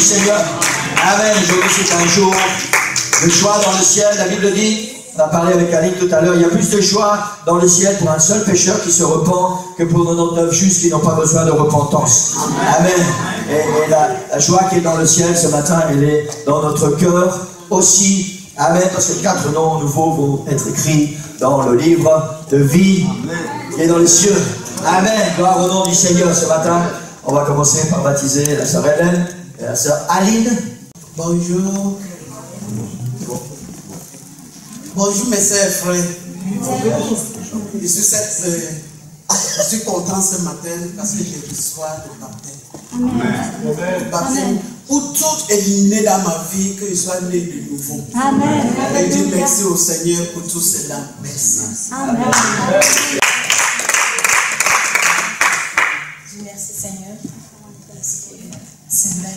Seigneur. Amen. Aujourd'hui, c'est un jour de choix dans le ciel. La Bible dit, on a parlé avec Annick tout à l'heure, il y a plus de choix dans le ciel pour un seul pécheur qui se repent que pour 99 justes qui n'ont pas besoin de repentance. Amen. Et la joie qui est dans le ciel ce matin, elle est dans notre cœur aussi Amen, parce que 4 noms nouveaux vont être écrits dans le livre de vie qui est dans les cieux. Amen, gloire au nom du Seigneur. Ce matin, on va commencer par baptiser la sœur Hélène et la sœur Aline. Bonjour. Bonjour mes sœurs et frères. Je suis content ce matin parce que je reçois le baptême. Amen. Le baptême pour tout éliminer dans ma vie, que je sois né de nouveau. Amen. Et je dis merci au Seigneur pour tout cela. Merci. Amen. Merci Seigneur. Parce que c'est vrai.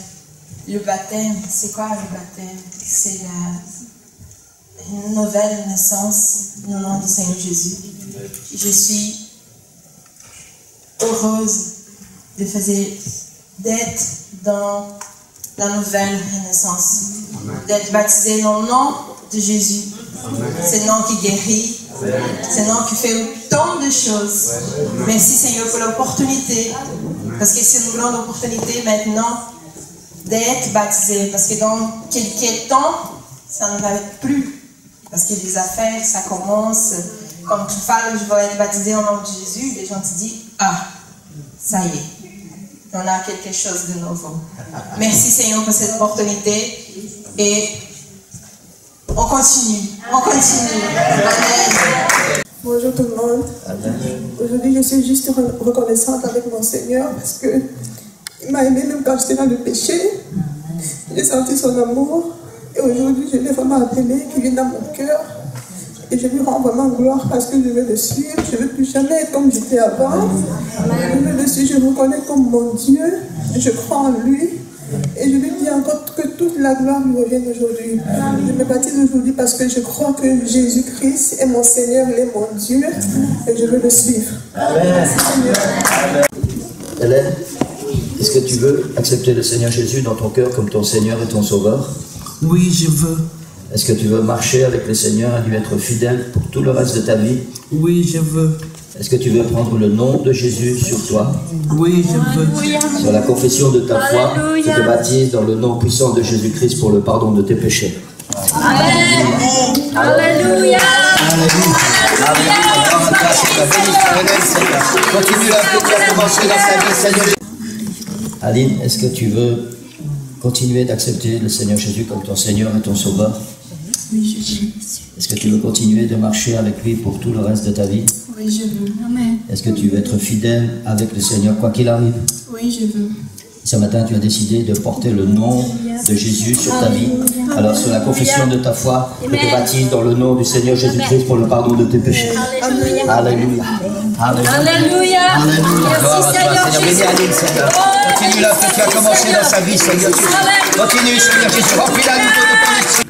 Le baptême, c'est quoi le baptême? C'est une nouvelle naissance au nom du Seigneur Jésus. Je suis heureuse d'être dans la nouvelle naissance, d'être baptisée dans le nom de Jésus. C'est le nom qui guérit, c'est le nom qui fait tant de choses. Merci Seigneur pour l'opportunité, parce que c'est nous voulons l'opportunité maintenant d'être baptisés, parce que dans quelques temps, ça ne va être plus, parce que les affaires, ça commence, comme tu parles, je vais être baptisé au nom de Jésus, les gens te disent, ah, ça y est, on a quelque chose de nouveau. Merci Seigneur pour cette opportunité, et on continue, Amen. Bonjour tout le monde. Aujourd'hui, je suis juste reconnaissante avec mon Seigneur parce que il m'a aimé même quand j'étais dans le péché. J'ai senti son amour et aujourd'hui, je l'ai vraiment appelé, qu'il est dans mon cœur. Et je lui rends vraiment gloire parce que je veux le suivre. Je ne veux plus jamais être comme j'étais avant. Je veux le suivre, je le reconnais comme mon Dieu. Je crois en lui. Et je lui dis encore que toute la gloire lui revienne aujourd'hui. Je me baptise aujourd'hui parce que je crois que Jésus-Christ est mon Seigneur, il est mon Dieu. Et je veux le suivre. Amen. Hélène, est-ce que tu veux accepter le Seigneur Jésus dans ton cœur comme ton Seigneur et ton Sauveur? Oui, je veux. Est-ce que tu veux marcher avec le Seigneur et lui être fidèle pour tout le reste de ta vie? Oui, je veux. Est-ce que tu veux prendre le nom de Jésus sur toi? Oui, je veux. Sur la confession de ta foi, tu te baptises dans le nom puissant de Jésus-Christ pour le pardon de tes péchés. Amen. Alléluia. Continue à commencer dans sa vie, Seigneur. Aline, est-ce que tu veux continuer d'accepter le Seigneur Jésus comme ton Seigneur et ton Sauveur? Oui, je veux. Est-ce que tu veux continuer de marcher avec lui pour tout le reste de ta vie? Oui, je veux. Amen. Est-ce que tu veux être fidèle avec le Seigneur quoi qu'il arrive? Oui, je veux. Ce matin, tu as décidé de porter le nom de Jésus sur ta vie. Alors, sur la confession de ta foi, je te baptise dans le nom du Seigneur Jésus-Christ pour le pardon de tes péchés. Alléluia. Alléluia. Alléluia. Merci Seigneur. Bénis Aline, Seigneur. Continue là ce que tu as commencé dans sa vie, Seigneur. Continue, Seigneur Jésus. Remplis-la de ton esprit.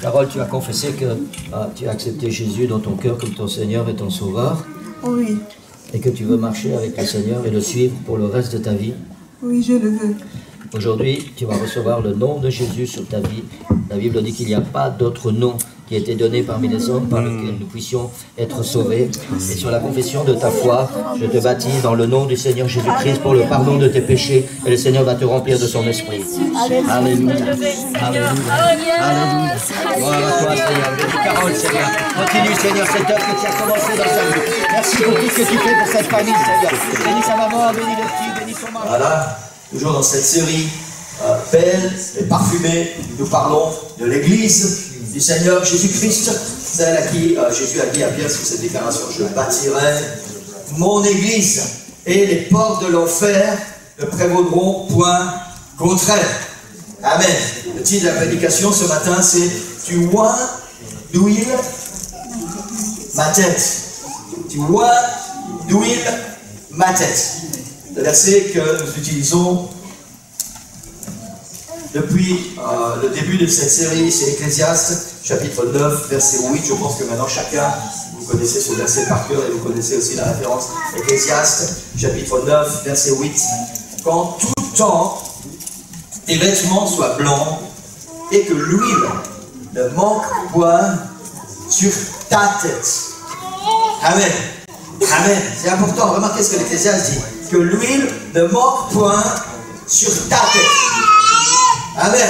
Carole, tu as confessé que tu as accepté Jésus dans ton cœur comme ton Seigneur et ton Sauveur. Oui, Et que tu veux marcher avec le Seigneur et le suivre pour le reste de ta vie. oui, je le veux. Aujourd'hui, tu vas recevoir le nom de Jésus sur ta vie. La Bible dit qu'il n'y a pas d'autre nom qui a été donné parmi les hommes par lequel nous puissions être sauvés. Et sur la confession de ta foi, je te baptise dans le nom du Seigneur Jésus-Christ pour le pardon de tes péchés. Et le Seigneur va te remplir de son esprit. Alléluia. Alléluia. Alléluia. Gloire à toi, Seigneur. Carole, Seigneur. Continue, Seigneur, cette œuvre que tu as commencé dans sa vie. Merci pour tout ce que tu fais pour cette famille, Seigneur. Bénis sa maman, bénis le petit, bénis son mari. Voilà, toujours dans cette série belle et parfumée, nous parlons de l'Église du Seigneur Jésus-Christ, celle à qui Jésus a dit à Pierre sur cette déclaration: je bâtirai mon Église et les portes de l'enfer ne prévaudront point contre elle. Amen. Le titre de la prédication ce matin, c'est « Tu vois d'huile ma tête ». Tu vois d'huile ma tête. Le verset que nous utilisons depuis le début de cette série, c'est Ecclésiaste, chapitre 9, verset 8. Je pense que maintenant chacun, vous connaissez ce verset par cœur et vous connaissez aussi la référence. Ecclésiaste, chapitre 9, verset 8. Quand tout temps tes vêtements soient blancs et que l'huile ne manque point sur ta tête. Amen. Amen. C'est important. Remarquez ce que l'Ecclésiaste dit. Que l'huile ne manque point sur ta tête. Amen.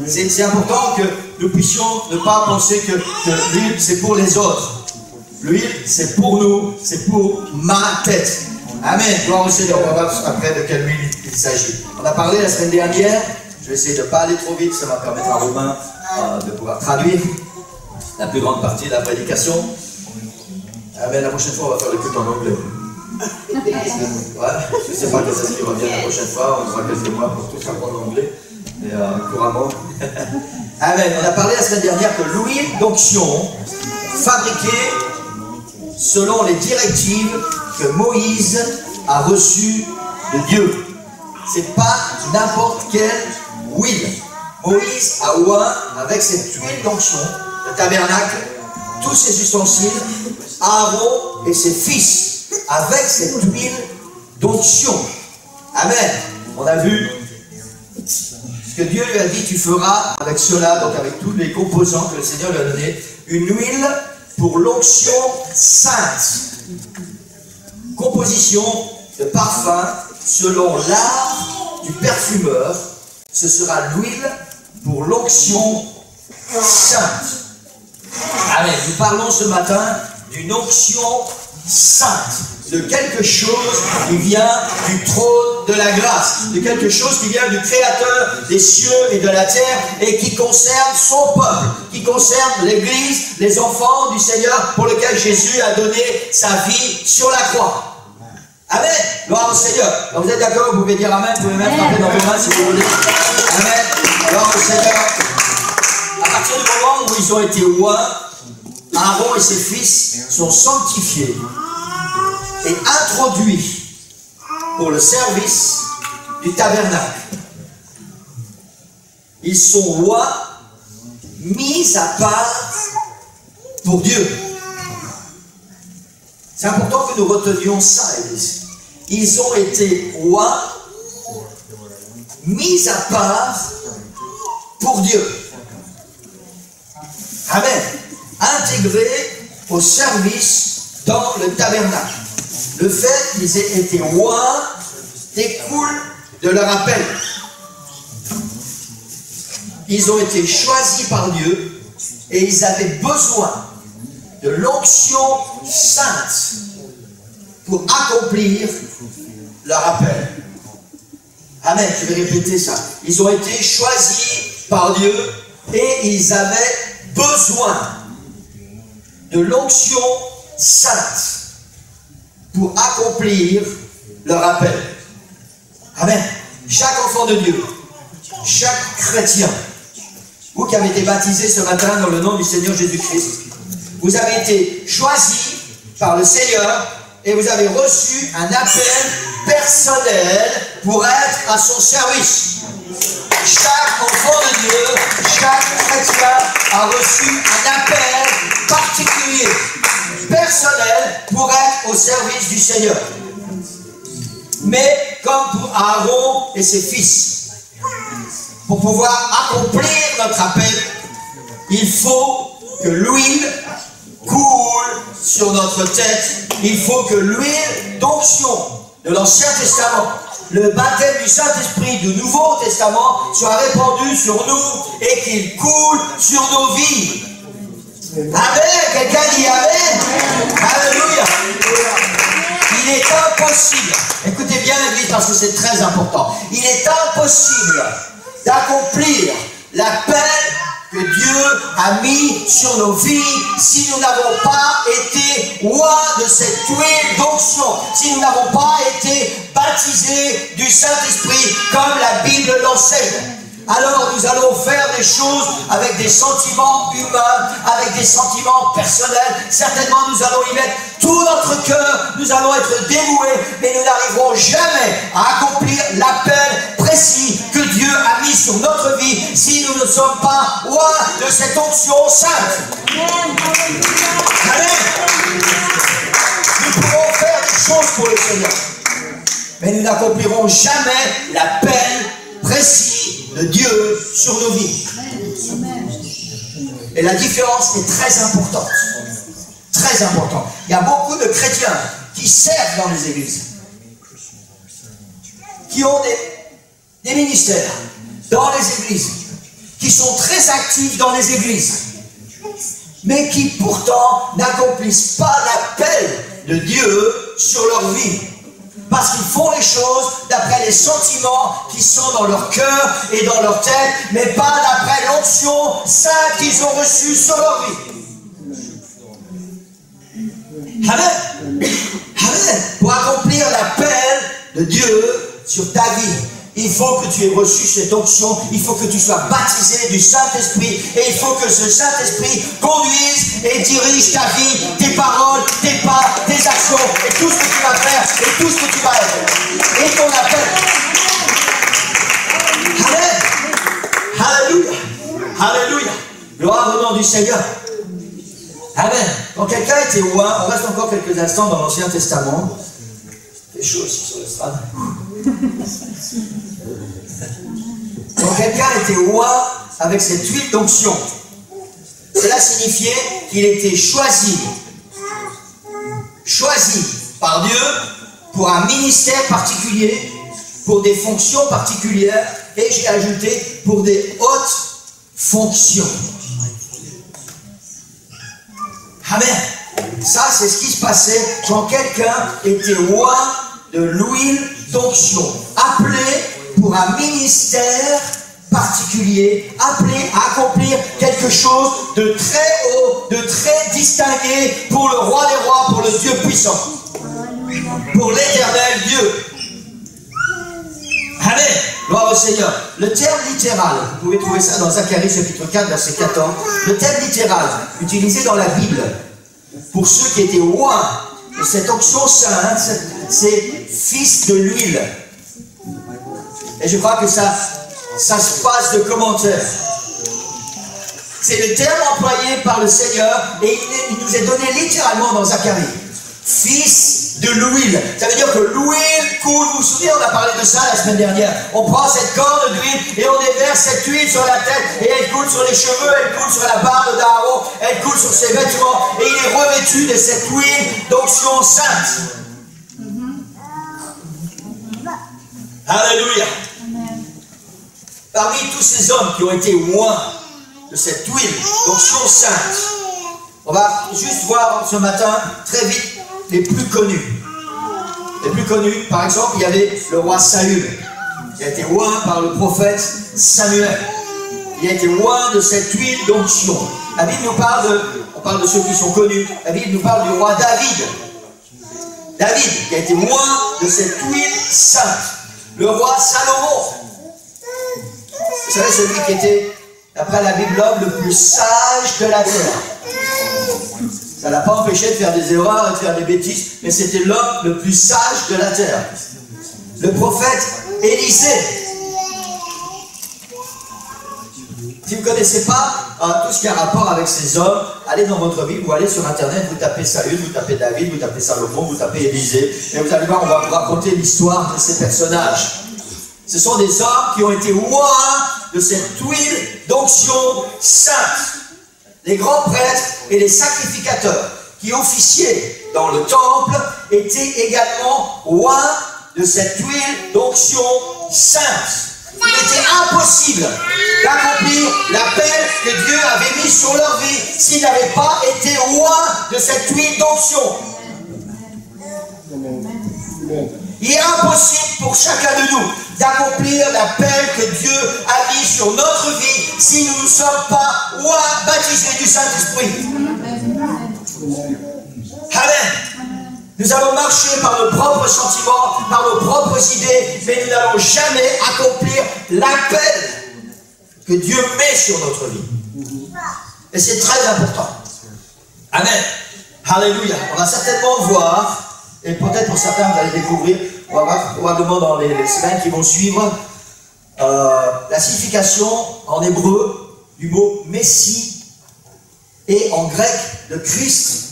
C'est important que nous puissions ne pas penser que l'huile, c'est pour les autres. L'huile, c'est pour nous, c'est pour ma tête. Amen. Gloire au Seigneur. On va voir après de quelle huile il s'agit. On a parlé la semaine dernière. Je vais essayer de ne pas aller trop vite. Ça va permettre à Romain de pouvoir traduire la plus grande partie de la prédication. Amen. La prochaine fois, on va faire le culte en anglais. Ouais, je ne sais pas quand est-ce qu'il revient la prochaine fois. On aura quelques mois pour tout apprendre l'anglais. Et couramment. Amen. On a parlé la semaine dernière que l'huile d'onction fabriquée selon les directives que Moïse a reçues de Dieu. C'est pas n'importe quelle huile. Moïse a oint avec cette huile d'onction le tabernacle, tous ses ustensiles, Aaron et ses fils avec cette huile d'onction. Amen. On a vu ce que Dieu lui a dit, tu feras avec cela, donc avec tous les composants que le Seigneur lui a donné, une huile pour l'onction sainte. Composition de parfum selon l'art du parfumeur, ce sera l'huile pour l'onction sainte. Amen. Nous parlons ce matin d'une onction sainte, de quelque chose qui vient du trône de la grâce, de quelque chose qui vient du Créateur des cieux et de la terre et qui concerne son peuple, qui concerne l'Église, les enfants du Seigneur pour lesquels Jésus a donné sa vie sur la croix. Amen. Gloire au Seigneur. Donc vous êtes d'accord, vous pouvez dire Amen, vous pouvez même frapper dans vos mains si vous voulez. Amen. Gloire au Seigneur. À partir du moment où ils ont été oints, Aaron et ses fils sont sanctifiés et introduits pour le service du tabernacle. Ils sont oints, mis à part pour Dieu. C'est important que nous retenions ça, Église. Ils ont été oints, mis à part pour Dieu. Amen. Intégrés au service dans le tabernacle. Le fait qu'ils aient été oints découle de leur appel. Ils ont été choisis par Dieu et ils avaient besoin de l'onction sainte pour accomplir leur appel. Amen, je vais répéter ça. Ils ont été choisis par Dieu et ils avaient besoin de l'onction sainte pour accomplir leur appel. Amen. Chaque enfant de Dieu, chaque chrétien, vous qui avez été baptisés ce matin dans le nom du Seigneur Jésus-Christ, vous avez été choisis par le Seigneur et vous avez reçu un appel personnel pour être à son service. Chaque enfant de Dieu, chaque chrétien a reçu un appel particulier, personnel, pour être au service du Seigneur. Mais comme pour Aaron et ses fils, pour pouvoir accomplir notre appel, il faut que l'huile coule sur notre tête. Il faut que l'huile d'onction de l'Ancien Testament, le baptême du Saint-Esprit du Nouveau Testament soit répandu sur nous et qu'il coule sur nos vies. Amen. Quelqu'un dit Amen. Alléluia. Il est impossible, écoutez bien l'Église parce que c'est très important, il est impossible d'accomplir l'appel que Dieu a mis sur nos vies si nous n'avons pas été oints de cette huile d'onction, si nous n'avons pas été baptisés du Saint-Esprit comme la Bible l'enseigne. Alors nous allons faire des choses avec des sentiments humains, avec des sentiments personnels. Certainement nous allons y mettre tout notre cœur, nous allons être dévoués, mais nous n'arriverons jamais à accomplir l'appel précis que Dieu a mis sur notre vie si nous ne sommes pas oints de cette onction sainte. Amen. Nous pourrons faire des choses pour le Seigneur, mais nous n'accomplirons jamais l'appel précis de Dieu sur nos vies. Et la différence est très importante. Très importante. Il y a beaucoup de chrétiens qui servent dans les églises, qui ont des ministères dans les églises, qui sont très actifs dans les églises, mais qui pourtant n'accomplissent pas l'appel de Dieu sur leur vie. Parce qu'ils font les choses d'après les sentiments qui sont dans leur cœur et dans leur tête, mais pas d'après l'onction sainte qu'ils ont reçue sur leur vie. Amen. Amen. Pour accomplir l'appel de Dieu sur ta vie, il faut que tu aies reçu cette onction, il faut que tu sois baptisé du Saint-Esprit, et il faut que ce Saint-Esprit conduise et dirige ta vie, tes paroles, tes pas, tes actions, et tout ce que tu vas faire, et tout ce que tu vas être, et ton appel. Amen. Alléluia. Alléluia. Gloire au nom du Seigneur. Amen. Quand quelqu'un était oint, on reste encore quelques instants dans l'Ancien Testament. Il fait chaud aussi sur l'estrade. Quand quelqu'un était oint avec cette huile d'onction, cela signifiait qu'il était choisi par Dieu pour un ministère particulier, pour des fonctions particulières, et j'ai ajouté pour des hautes fonctions. Amen. Ça, c'est ce qui se passait quand quelqu'un était oint de l'huile d'onction, appelé pour un ministère particulier, appelé à accomplir quelque chose de très haut, de très distingué pour le roi des rois, pour le Dieu puissant, pour l'éternel Dieu. Amen. Gloire au Seigneur. Le terme littéral, vous pouvez trouver ça dans Zacharie chapitre 4, verset 14. Le terme littéral, utilisé dans la Bible, pour ceux qui étaient oints de cette onction sainte, c'est fils de l'huile. Et je crois que ça se passe de commentaires. C'est le terme employé par le Seigneur, et il nous est donné littéralement dans Zacharie. Fils de l'huile. Ça veut dire que l'huile coule. Vous vous souvenez, on a parlé de ça la semaine dernière. On prend cette corne d'huile et on déverse cette huile sur la tête, et elle coule sur les cheveux, elle coule sur la barbe d'Aaron, elle coule sur ses vêtements, et il est revêtu de cette huile d'onction sainte. Alléluia. Parmi tous ces hommes qui ont été oints de cette huile d'onction sainte, on va juste voir ce matin très vite les plus connus. Les plus connus, par exemple, il y avait le roi Saül, qui a été oint par le prophète Samuel. Il a été oint de cette huile d'onction. La Bible nous parle on parle de ceux qui sont connus, la Bible nous parle du roi David. David, qui a été oint de cette huile sainte. Le roi Salomon. Vous savez, celui qui était, d'après la Bible, l'homme le plus sage de la terre. Ça ne l'a pas empêché de faire des erreurs et de faire des bêtises, mais c'était l'homme le plus sage de la terre. Le prophète Élisée. Si vous ne connaissez pas tout ce qui a rapport avec ces hommes, allez dans votre Bible, vous allez sur Internet, vous tapez Saül, vous tapez David, vous tapez Salomon, vous tapez Élisée, et vous allez voir, on va vous raconter l'histoire de ces personnages. Ce sont des hommes qui ont été oints de cette huile d'onction sainte. Les grands prêtres et les sacrificateurs qui officiaient dans le temple étaient également oints de cette huile d'onction sainte. Il était impossible d'accomplir l'appel que Dieu avait mis sur leur vie s'ils n'avaient pas été oints de cette huile d'onction. Il est impossible pour chacun de nous d'accomplir l'appel que Dieu a mis sur notre vie si nous ne sommes pas oints, baptisés du Saint-Esprit. Amen. Nous allons marcher par nos propres sentiments, par nos propres idées, mais nous n'allons jamais accomplir l'appel que Dieu met sur notre vie. Et c'est très important. Amen. Alléluia. On va certainement voir, et peut-être pour certains vous allez découvrir, on va voir probablement dans les semaines qui vont suivre, la signification en hébreu du mot Messie et en grec de Christ,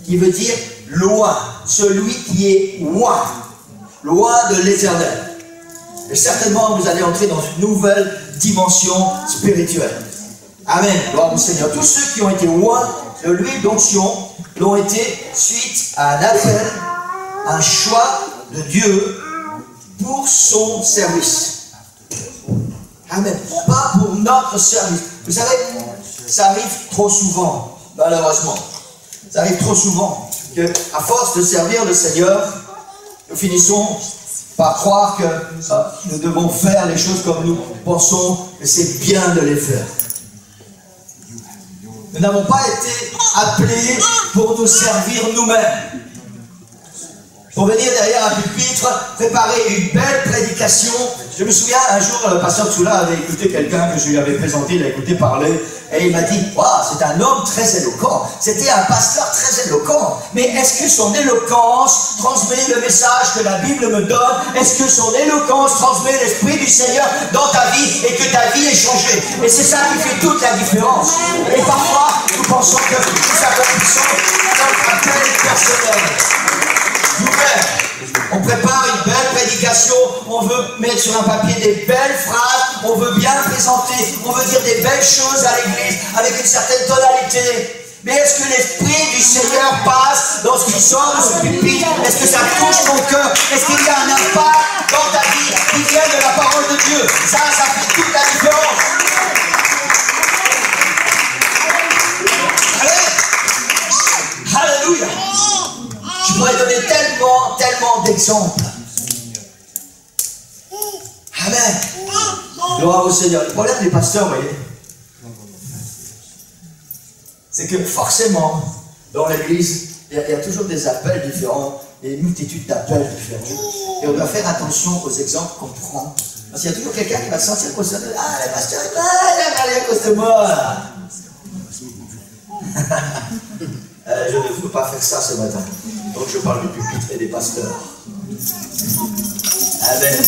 qui veut dire loin, celui qui est loin, loin de l'éternel. Et certainement vous allez entrer dans une nouvelle dimension spirituelle. Amen, gloire au Seigneur. Tous ceux qui ont été loin de l'huile d'onction l'ont été suite à un appel, un choix de Dieu pour son service. Amen. Pas pour notre service. Vous savez, ça arrive trop souvent, malheureusement. Ça arrive trop souvent qu'à force de servir le Seigneur, nous finissons par croire que nous devons faire les choses comme nous pensons que c'est bien de les faire. Nous n'avons pas été appelés pour nous servir nous-mêmes. Pour venir derrière un pupitre, préparer une belle prédication. Je me souviens, un jour, le pasteur Tsula avait écouté quelqu'un que je lui avais présenté, il a écouté parler, et il m'a dit, « Waouh, c'est un homme très éloquent. C'était un pasteur très éloquent. Mais est-ce que son éloquence transmet le message que la Bible me donne? Est-ce que son éloquence transmet l'Esprit du Seigneur dans ta vie et que ta vie est changée? » Et c'est ça qui fait toute la différence. Et parfois, nous pensons que nous accomplissons notre appel personnel. On prépare une belle prédication, on veut mettre sur un papier des belles phrases, on veut bien présenter, on veut dire des belles choses à l'église avec une certaine tonalité. Mais est-ce que l'Esprit du Seigneur passe dans ce qui sort de ce pupitre? Est-ce que ça touche ton cœur? Est-ce qu'il y a un impact dans ta vie qui vient de la parole de Dieu? Ça fait toute la différence. Alléluia. Je pourrais donner tellement d'exemples. Amen. Gloire au Seigneur. Le problème des pasteurs, vous voyez, c'est que forcément, dans l'église, il y a toujours des appels différents, des multitudes d'appels différents. Et on doit faire attention aux exemples qu'on prend. Parce qu'il y a toujours quelqu'un qui va se sentir concerné. Ah, le pasteur, il va parler à cause de moi. Je ne veux pas faire ça ce matin. Donc je parle du pupitre et des pasteurs. Amen.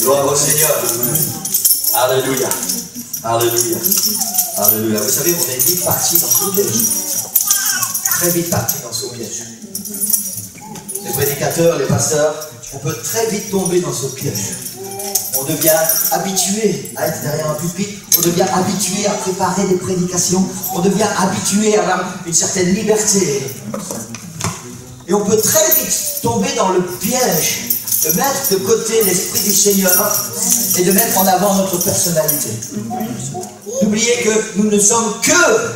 Gloire au Seigneur. Alléluia. Alléluia. Alléluia. Vous savez, on est vite parti dans ce piège. Très vite parti dans ce piège. Les prédicateurs, les pasteurs, on peut très vite tomber dans ce piège. On devient habitué à être derrière un pupitre, on devient habitué à préparer des prédications, on devient habitué à avoir une certaine liberté. Et on peut très vite tomber dans le piège de mettre de côté l'Esprit du Seigneur et de mettre en avant notre personnalité. N'oubliez que nous ne sommes que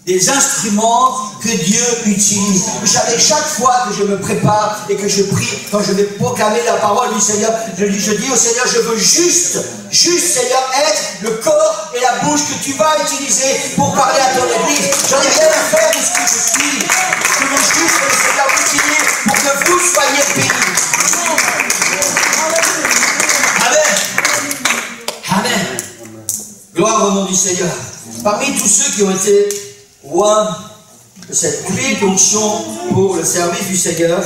des instruments que Dieu utilise. Vous savez, chaque fois que je me prépare et que je prie, quand je vais proclamer la parole du Seigneur, je dis au Seigneur, je veux juste Seigneur, être le corps et la bouche que tu vas utiliser pour parler à ton église. J'en ai rien à faire de ce que je suis. Je veux juste que le Seigneur m'utilise pour que vous soyez bénis. Amen. Amen. Gloire au nom du Seigneur. Parmi tous ceux qui ont été loin de cette huile d'onction pour le service du Seigneur,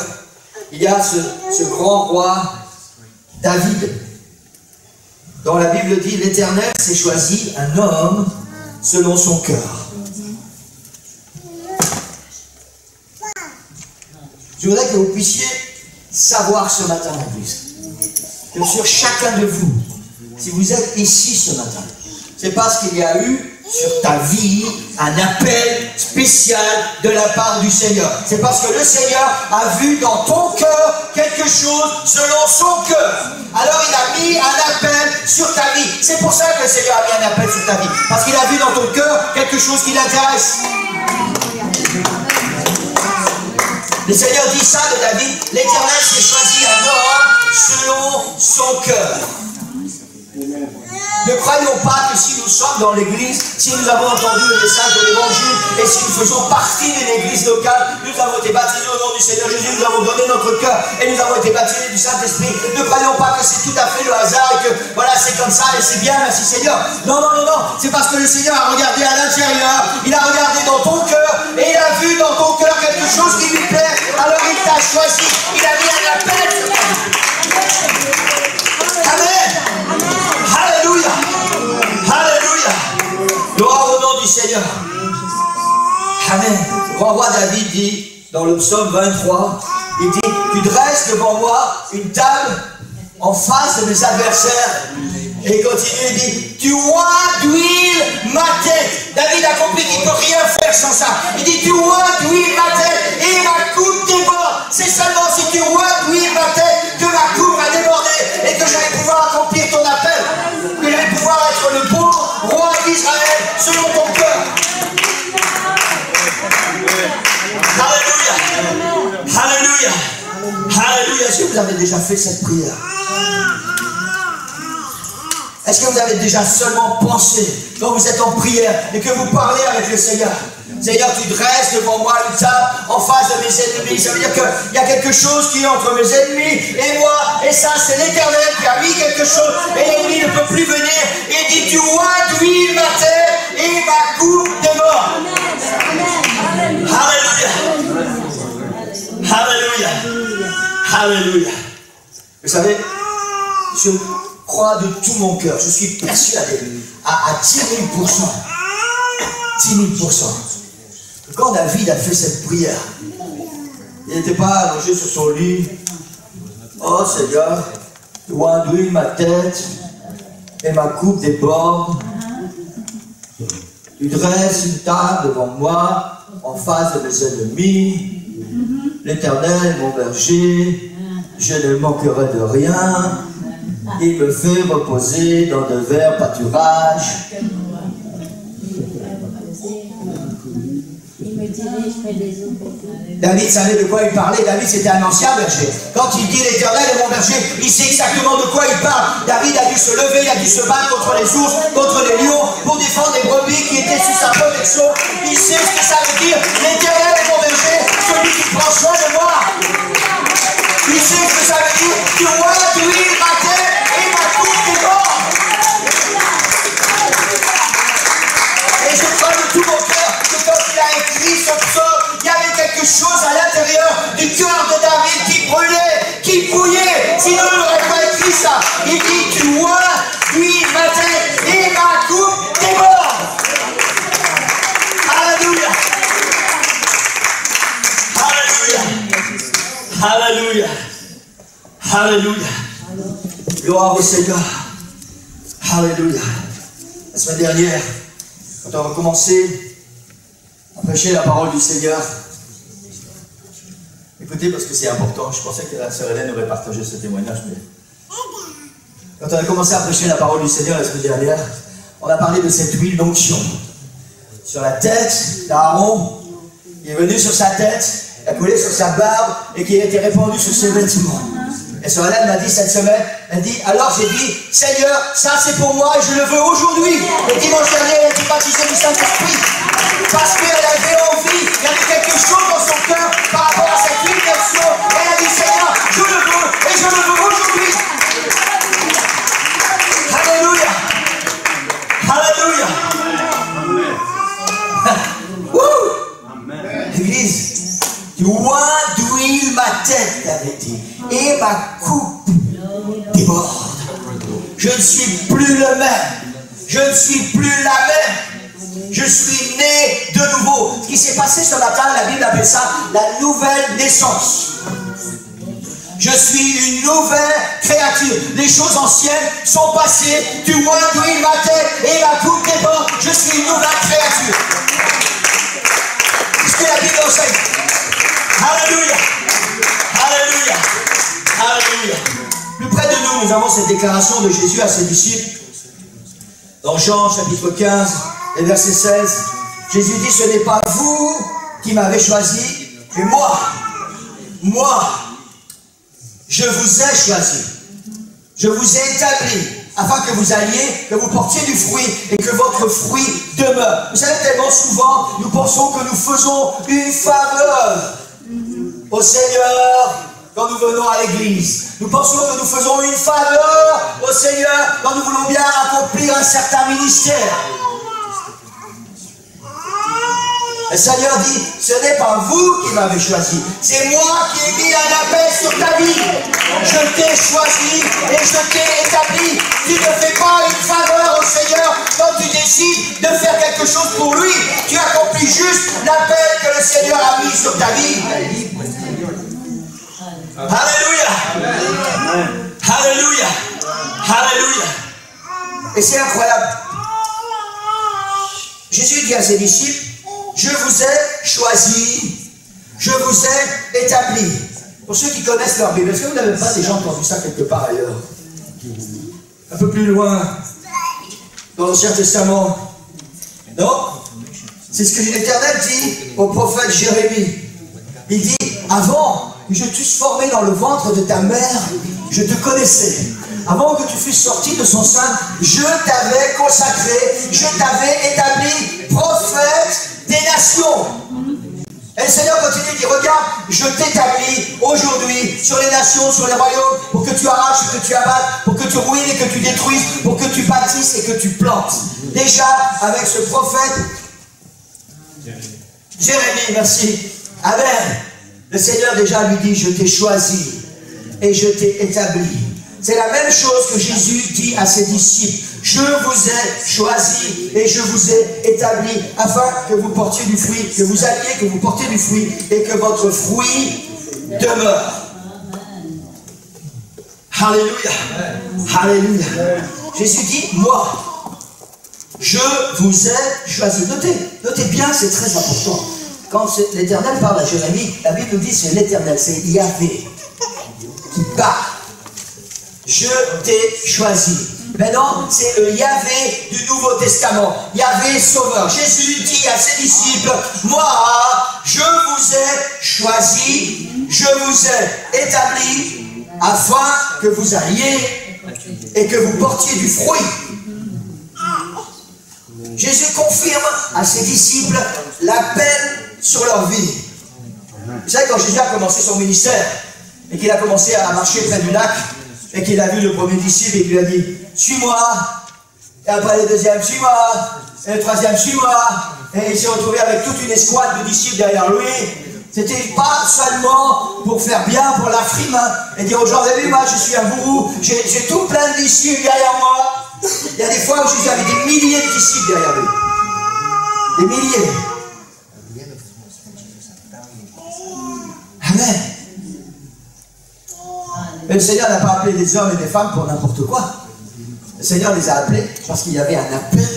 il y a ce grand roi David, dont la Bible dit, l'Éternel s'est choisi un homme selon son cœur. Je voudrais que vous puissiez savoir ce matin, l'église, que sur chacun de vous, si vous êtes ici ce matin, c'est parce qu'il y a eu sur ta vie un appel spécial de la part du Seigneur. C'est parce que le Seigneur a vu dans ton cœur quelque chose selon son cœur. Alors il a mis un appel sur ta vie. C'est pour ça que le Seigneur a mis un appel sur ta vie. Parce qu'il a vu dans ton cœur quelque chose qui l'intéresse. Le Seigneur dit ça de David, l'Éternel s'est choisi un homme selon son cœur. Ne croyons pas que si nous sommes dans l'église, si nous avons entendu le message de l'évangile et si nous faisons partie d'une église locale, nous avons été baptisés au nom du Seigneur Jésus, nous avons donné notre cœur et nous avons été baptisés du Saint-Esprit. Ne croyons pas que c'est tout à fait le hasard et que voilà, c'est comme ça et c'est bien, merci Seigneur. Non, non, non, non, c'est parce que le Seigneur a regardé à l'intérieur, il a regardé dans ton cœur et il a vu dans ton cœur quelque chose qui lui plaît. Alors il t'a choisi, il a mis un appel sur ta vie. Amen. Alléluia. Alléluia. Gloire au nom du Seigneur. Amen. Le grand roi David dit, dans le psaume 23, il dit, tu dresses devant moi une table en face de mes adversaires. Et il continue, il dit, tu oins d'huile ma tête. David a compris qu'il ne peut rien faire sans ça. Il dit, tu oins d'huile ma tête et ma coupe déborde. C'est seulement si tu oins d'huile ma tête que ma coupe va déborder et que je vais pouvoir accomplir ton appel. Que je vais pouvoir vous avez déjà fait cette prière? Est-ce que vous avez déjà seulement pensé, quand vous êtes en prière et que vous parlez avec le Seigneur? Seigneur, tu dresses devant moi une table en face de mes ennemis. Ça veut dire qu'il y a quelque chose qui est entre mes ennemis et moi. Et ça, c'est l'Éternel qui a mis quelque chose. Et l'ennemi ne peut plus venir. Et dit, tu oins d'huile ma tête et ma coupe de mort. Alléluia. Alléluia. Alléluia. Vous savez, je crois de tout mon cœur, je suis persuadé à 10 000%. 10 000%. Quand David a fait cette prière, il n'était pas allongé sur son lit. Oh Seigneur, tu oins d'huile ma tête et ma coupe déborde. Tu dresses une table devant moi en face de mes ennemis. L'Éternel est mon berger, je ne manquerai de rien. Il me fait reposer dans de verts pâturages. David savait de quoi il parlait. David, c'était un ancien berger. Quand il dit l'Éternel est mon berger, il sait exactement de quoi il parle. David a dû se lever, il a dû se battre contre les ours, contre les lions, pour défendre les brebis qui étaient sous sa protection. Il sait ce que ça veut dire. L'Éternel est mon berger, celui qui prend soin de moi. Il sait ce que ça veut dire. Tu oins d'huile ma tête et ma coupe déborde. Et je crois de tout mon cœur que quand il a écrit ce psaume, il y avait quelque chose à l'intérieur du cœur de David qui brûlait, qui bouillait. Sinon, il n'aurait pas écrit ça. Il dit, tu oins d'huile ma tête et ma coupe déborde. Alléluia. Alléluia. Alléluia. Alléluia. Gloire au Seigneur. Alléluia. La semaine dernière, quand on a commencé à prêcher la parole du Seigneur, écoutez, parce que c'est important, je pensais que la sœur Hélène aurait partagé ce témoignage, mais quand on a commencé à prêcher la parole du Seigneur la semaine dernière, on a parlé de cette huile d'onction sur la tête d'Aaron. Il est venu sur sa tête, il a coulé sur sa barbe et qui a été répandu sur ses vêtements. Et sœur Hélène m'a dit cette semaine, elle dit, alors j'ai dit, Seigneur, ça c'est pour moi et je le veux aujourd'hui. Le dimanche dernier, elle a été baptisée du Saint-Esprit. Parce qu'elle avait envie, il y avait quelque chose dans son cœur par rapport à cette huile d'onction. Elle a dit, Seigneur, je le veux et je le veux aujourd'hui. Alléluia. Alléluia. L'église, tu oins d'huile ma tête, avait dit, et ma coupe déborde. Je ne suis plus le même. Je ne suis plus la même. Je suis né de nouveau. Ce qui s'est passé ce matin, la Bible appelle ça la nouvelle naissance. Je suis une nouvelle créature. Les choses anciennes sont passées. Tu oins d'huile ma tête et ma coupe déborde. Je suis une nouvelle créature. C'est ce que la Bible enseigne. Alléluia. Alléluia. Alléluia. Plus près de nous, nous avons cette déclaration de Jésus à ses disciples. Dans Jean chapitre 15 et verset 16, Jésus dit, ce n'est pas vous qui m'avez choisi, mais moi, je vous ai choisi. Je vous ai établi afin que vous alliez, que vous portiez du fruit et que votre fruit demeure. Vous savez, tellement souvent, nous pensons que nous faisons une faveur au Seigneur quand nous venons à l'église. Nous pensons que nous faisons une faveur au Seigneur quand nous voulons bien accomplir un certain ministère. Le Seigneur dit, ce n'est pas vous qui m'avez choisi, c'est moi qui ai mis un appel sur ta vie. Je t'ai choisi et je t'ai établi. Tu ne fais pas une faveur au Seigneur quand tu décides de faire quelque chose pour lui. Tu accomplis juste l'appel que le Seigneur a mis sur ta vie. Alléluia. Alléluia. Alléluia. Et c'est incroyable. Jésus dit à ses disciples, je vous ai choisi, je vous ai établi. Pour ceux qui connaissent leur Bible, est-ce que vous n'avez pas déjà entendu ça quelque part ailleurs? Un peu plus loin, dans l'Ancien Testament. Non? C'est ce que l'Éternel dit au prophète Jérémie. Il dit, avant que je t'eusse formé dans le ventre de ta mère, je te connaissais. Avant que tu fusses sorti de son sein, je t'avais consacré, je t'avais établi prophète des nations. Et le Seigneur continue, il dit, regarde, je t'établis aujourd'hui sur les nations, sur les royaumes, pour que tu arraches et que tu abattes, pour que tu ruines et que tu détruises, pour que tu bâtisses et que tu plantes. Déjà, avec ce prophète, Jérémie, merci. Amen. Le Seigneur déjà lui dit, je t'ai choisi et je t'ai établi. C'est la même chose que Jésus dit à ses disciples. Je vous ai choisi et je vous ai établi afin que vous portiez du fruit, que vous alliez, que vous portiez du fruit et que votre fruit demeure. Alléluia. Alléluia. Jésus dit, moi, je vous ai choisi. Notez bien, c'est très important. Quand l'Éternel parle à Jérémie, la Bible nous dit c'est l'Éternel, c'est Yahvé qui parle. Je t'ai choisi. Maintenant, c'est le Yahvé du Nouveau Testament. Yahvé Sauveur. Jésus dit à ses disciples, moi, je vous ai choisi, je vous ai établi, afin que vous alliez et que vous portiez du fruit. Jésus confirme à ses disciples l'appel sur leur vie. Vous savez, quand Jésus a commencé son ministère, et qu'il a commencé à marcher près du lac, et qu'il a vu le premier disciple, et qu'il lui a dit, suis-moi, et après le deuxième, suis-moi, et le troisième, suis-moi, et il s'est retrouvé avec toute une escouade de disciples derrière lui. C'était pas seulement pour faire bien, pour la frime, et dire aux gens, vous avez vu, moi je suis un gourou, j'ai tout plein de disciples derrière moi. Il y a des fois où Jésus avait des milliers de disciples derrière lui. Des milliers. Amen. Mais le Seigneur n'a pas appelé des hommes et des femmes pour n'importe quoi. Le Seigneur les a appelés parce qu'il y avait un appel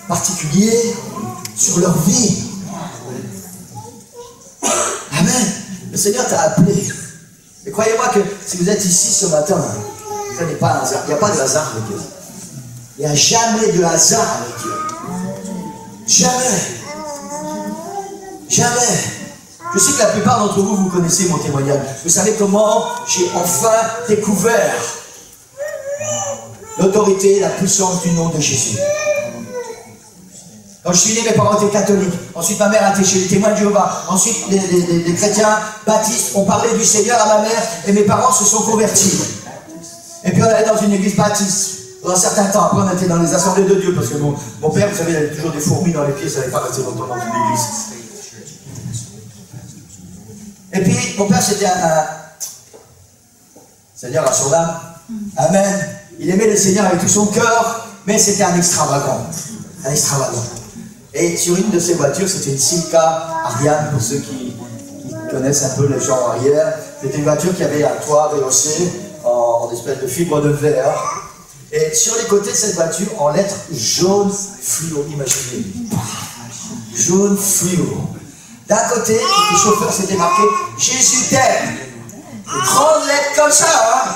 particulier sur leur vie. Amen. Le Seigneur t'a appelé. Et croyez-moi que si vous êtes ici ce matin, ce n'est pas un hasard. Il n'y a pas de hasard avec Dieu. Il n'y a jamais de hasard avec Dieu. Jamais. Jamais. Je sais que la plupart d'entre vous, vous connaissez mon témoignage. Vous savez comment j'ai enfin découvert l'autorité et la puissance du nom de Jésus. Quand je suis né, mes parents étaient catholiques. Ensuite, ma mère a été chez les témoins de Jéhovah. Ensuite, les chrétiens baptistes ont parlé du Seigneur à ma mère et mes parents se sont convertis. Et puis on allait dans une église baptiste pendant un certain temps. Après, on était dans les assemblées de Dieu parce que mon père, vous savez, il avait toujours des fourmis dans les pieds, ça n'allait pas rester longtemps dans une église. Et puis, mon père, c'était un Seigneur à son âme. Amen. Il aimait le Seigneur avec tout son cœur, mais c'était un extravagant. Un extravagant. Et sur une de ses voitures, c'était une Simca Ariane, pour ceux qui connaissent un peu les gens arrière. C'était une voiture qui avait un toit rehaussé en espèce de fibre de verre. Et sur les côtés de cette voiture, en lettres jaune fluo, imaginez. Jaune fluo. D'un côté, le chauffeur s'était marqué « Jésus t'aime ». Grande lettre comme ça, hein.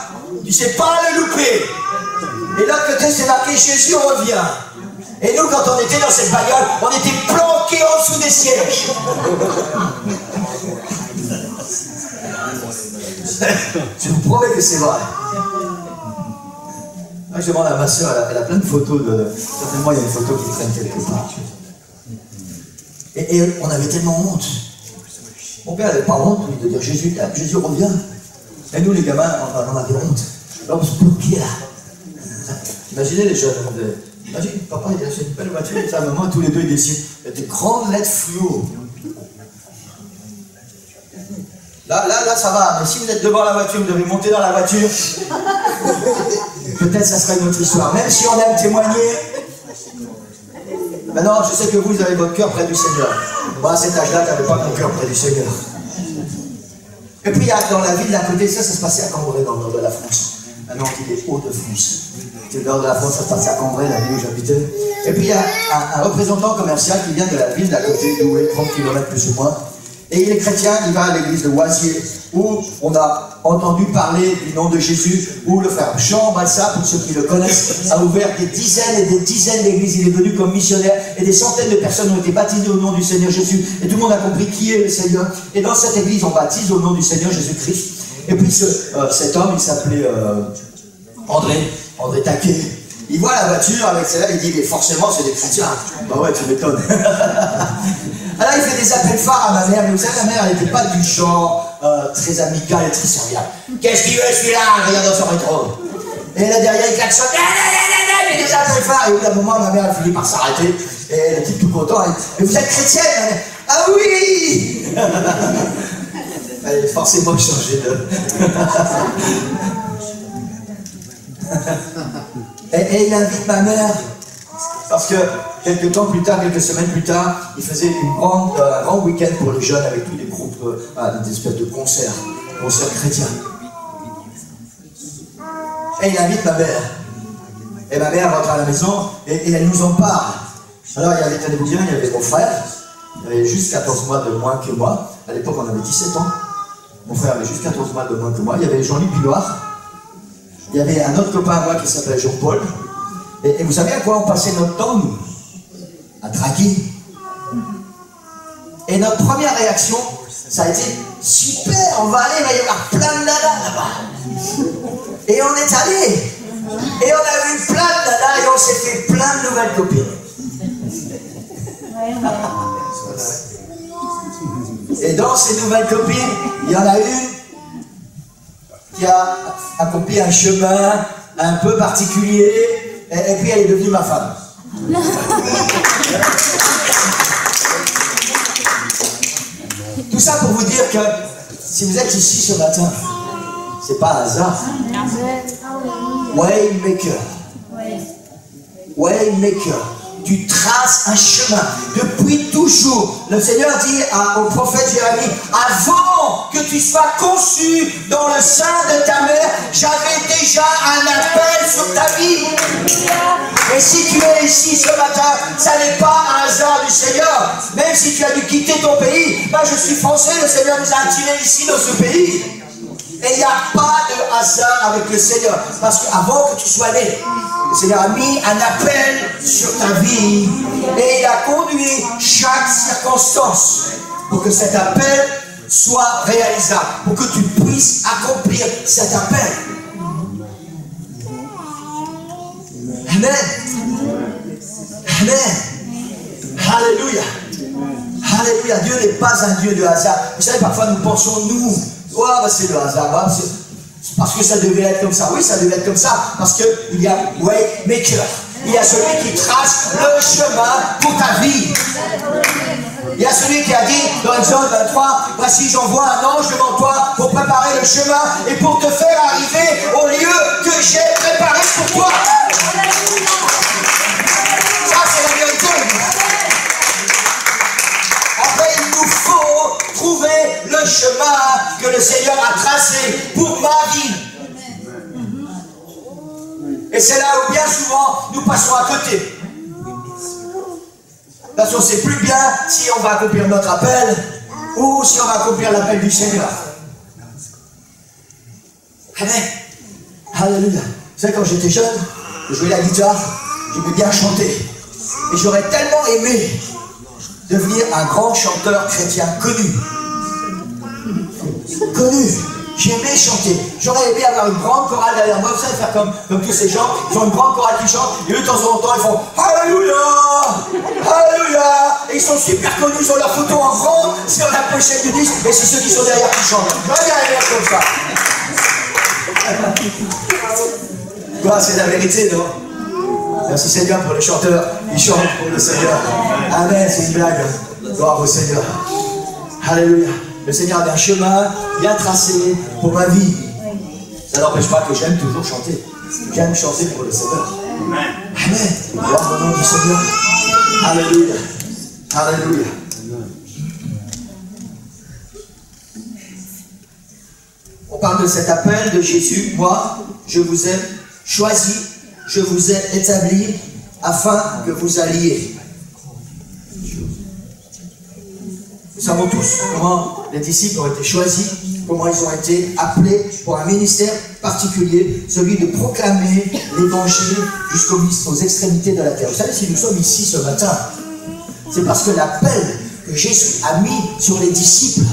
Tu sais pas le louper. Et l'autre côté, c'est marqué « Jésus revient ». Et nous, quand on était dans cette bagnole, on était planqués en dessous des sièges. Je vous promets que c'est vrai. Moi, je demande à ma soeur, elle a plein de photos. Certainement, il y a une photo qui traîne quelque part. Et on avait tellement honte. Mon père n'avait pas honte de dire Jésus revient. Et nous, les gamins, on avait honte. Alors on se bloquait là. Imaginez les jeunes. Imagine, papa, il achète une belle voiture, et sa maman, tous les deux, ils décident. Il y a des grandes lettres fluo. Là, ça va. Mais si vous êtes devant la voiture, vous devez monter dans la voiture. Peut-être ça sera une autre histoire. Même si on aime témoigner. Maintenant, je sais que vous avez votre cœur près du Seigneur. Moi, à cet âge-là, tu n'avais pas mon cœur près du Seigneur. Et puis, dans la ville d'à côté, ça se passait à Cambrai, dans le nord de la France. Maintenant, on dit les Hauts-de-France. C'était le nord de la France, ça se passait à Cambrai, la ville où j'habitais. Et puis, il y a un représentant commercial qui vient de la ville d'à côté, d'où est 30 km plus ou moins. Et il est chrétien, il va à l'église de Oisier, où on a entendu parler du nom de Jésus, où le frère Jean Bassa, pour ceux qui le connaissent, a ouvert des dizaines et des dizaines d'églises. Il est venu comme missionnaire et des centaines de personnes ont été baptisées au nom du Seigneur Jésus. Et tout le monde a compris qui est le Seigneur. Et dans cette église, on baptise au nom du Seigneur Jésus-Christ. Et puis cet homme, il s'appelait André Taquet. Il voit la voiture avec celle-là, il dit, mais forcément, c'est des chrétiens. Bah ouais, tu m'étonnes. Alors il fait des appels phares à ma mère, mais vous savez, ma mère, elle n'était pas du genre très amicale et très serviable. Qu'est-ce qu'il veut celui-là? Regarde dans son rétro. Et là derrière, il klaxonne, il fait des appels phares. Et au bout d'un moment, ma mère, elle finit par s'arrêter. Et elle était tout contente. Mais vous êtes chrétienne? Ah oui. Elle est forcément changée de... et il invite ma mère, parce que quelques temps plus tard, quelques semaines plus tard, il faisait un grand week-end pour les jeunes avec tous les groupes, des espèces de concerts chrétiens. Et il invite ma mère. Et ma mère rentre à la maison et elle nous en parle. Alors il y avait, tenez-vous bien, il y avait mon frère, il avait juste 14 mois de moins que moi. À l'époque, on avait 17 ans. Mon frère avait juste 14 mois de moins que moi. Il y avait Jean-Luc Billoire. Il y avait un autre copain à moi qui s'appelait Jean-Paul. Et vous savez à quoi on passait notre temps, nous? À draguer. Et notre première réaction, ça a été super, on va aller, il va y avoir plein de nanas là-bas. Et on est allé. Et on a vu plein de nanas et on s'est fait plein de nouvelles copines. Et dans ces nouvelles copines, il y en a une qui a accompli un chemin un peu particulier, et puis elle est devenue ma femme. Tout ça pour vous dire que si vous êtes ici ce matin, c'est pas un hasard. Waymaker. Waymaker. Tu traces un chemin. Depuis toujours, le Seigneur dit au prophète Jérémie, avant que tu sois conçu dans le sein de ta mère, j'avais déjà un appel sur ta vie. Et si tu es ici ce matin, ça n'est pas un hasard du Seigneur. Même si tu as dû quitter ton pays, moi je suis français, le Seigneur nous a attirés ici dans ce pays. Et il n'y a pas de hasard avec le Seigneur. Parce qu'avant que tu sois né, le Seigneur a mis un appel sur ta vie et il a conduit chaque circonstance pour que cet appel soit réalisable, pour que tu puisses accomplir cet appel. Amen. Amen. Alléluia. Alléluia. Dieu n'est pas un Dieu de hasard. Vous savez, parfois nous pensons, nous, oh, bah, c'est le hasard, c'est parce que ça devait être comme ça. Oui, ça devait être comme ça, parce qu'il y a Waymaker. Il y a celui qui trace le chemin pour ta vie. Il y a celui qui a dit dans Exode 23, voici j'envoie un ange devant toi pour préparer le chemin et pour te faire arriver au lieu que j'ai préparé pour toi. Ça, c'est la vérité. Après, il nous faut trouver le chemin que le Seigneur a tracé pour ma vie. Et c'est là où bien souvent nous passons à côté. Parce qu'on ne sait plus bien si on va accomplir notre appel ou si on va accomplir l'appel du Seigneur. Amen. Alléluia. Vous savez, quand j'étais jeune, je jouais la guitare, j'aimais bien chanter. Et j'aurais tellement aimé devenir un grand chanteur chrétien connu. Connu. J'aimais chanter. J'aurais aimé avoir une grande chorale derrière moi. Vous savez, faire comme tous ces gens. Ils ont une grande chorale qui chante. Et eux, de temps en temps, ils font Alléluia, Alléluia. Et ils sont super connus. Ils ont leur photo en grand sur la pochette du disque. Et c'est ceux qui sont derrière qui chantent. J'aurais bien aimé être comme ça. Quoi, c'est la vérité, non? Merci Seigneur pour les chanteurs. Ils chantent pour le Seigneur. Amen, c'est une blague. Gloire au Seigneur. Alléluia. Le Seigneur a un chemin bien tracé pour ma vie. Ça n'empêche pas que j'aime toujours chanter. J'aime chanter pour le Seigneur. Amen. Gloire au nom du Seigneur. Alléluia. Alléluia. On parle de cet appel de Jésus. Moi, je vous ai choisi, je vous ai établi afin que vous alliez. Nous savons tous comment les disciples ont été choisis, comment ils ont été appelés pour un ministère particulier, celui de proclamer l'évangile jusqu'aux extrémités de la terre. Vous savez, si nous sommes ici ce matin, c'est parce que l'appel que Jésus a mis sur les disciples